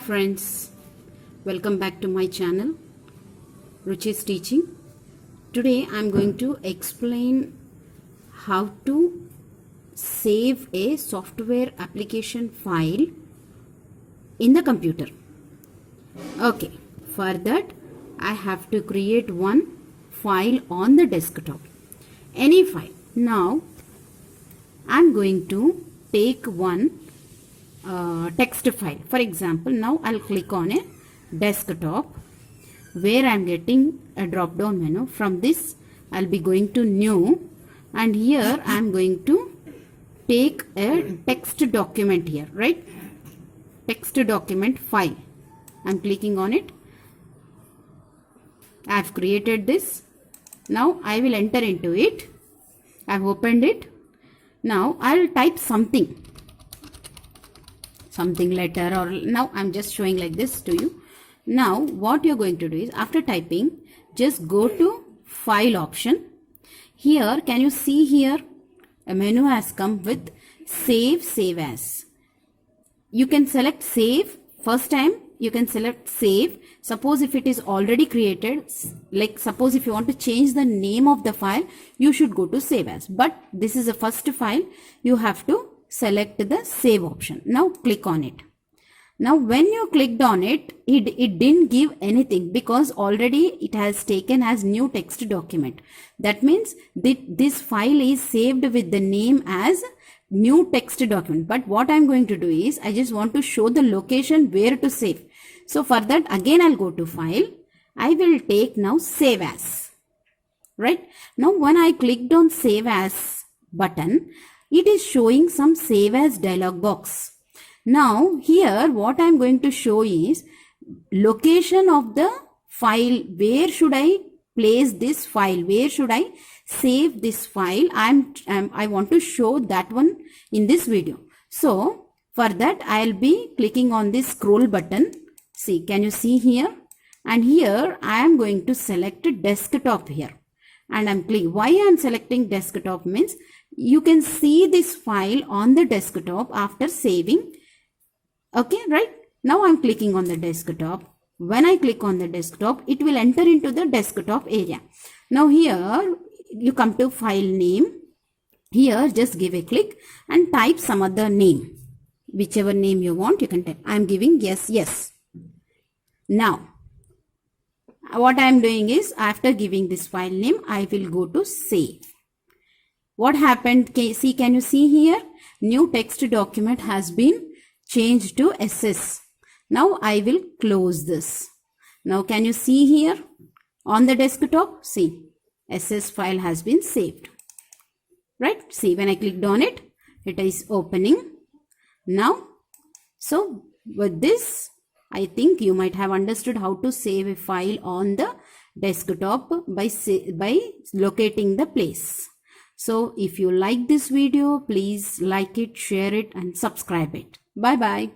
friends, welcome back to my channel Ruchi's teaching. Today I am going to explain how to save a software application file in the computer. Okay, for that I have to create one file on the desktop, any file. Now I am going to take one text file. For example, now I'll click on a desktop where I'm getting a drop down menu. From this I'll be going to new, and here I'm going to take a text document here, right? Text document file. I'm clicking on it. I've created this. Now I will enter into it. I've opened it. Now I'll type something letter, or now I'm just showing like this to you. Now what you're going to do is, after typing, just go to file option. Here, can you see here a menu has come with save as. You can select save. First time you can select save. Suppose if it is already created, like suppose if you want to change the name of the file, you should go to save as. But this is the first file, you have to select the save option. Now click on it. Now when you clicked on it, it didn't give anything because already it has taken as new text document. That means this file is saved with the name as new text document. But what I'm going to do is, I just want to show the location where to save. So for that, again I'll go to file. I will take now save as. Right? Now when I clicked on save as button, it is showing some save as dialog box. Now here what I am going to show is location of the file. Where should I place this file? Where should I save this file? I want to show that one in this video. So for that I'll be clicking on this scroll button. See, can you see here? And here I am going to select desktop here. And I'm clicking. Why I'm selecting desktop means you can see this file on the desktop after saving. Okay, right? Now I'm clicking on the desktop. When I click on the desktop, it will enter into the desktop area. Now here you come to file name. Here just give a click and type some other name. Whichever name you want, you can type. I'm giving yes. Now what I am doing is, after giving this file name, I will go to save. What happened? Can you see here? New text document has been changed to SS. Now I will close this. Now can you see here on the desktop? See, SS file has been saved. Right? See, when I clicked on it, it is opening. Now, so with this, I think you might have understood how to save a file on the desktop by locating the place. So if you like this video, please like it, share it and subscribe it. Bye bye.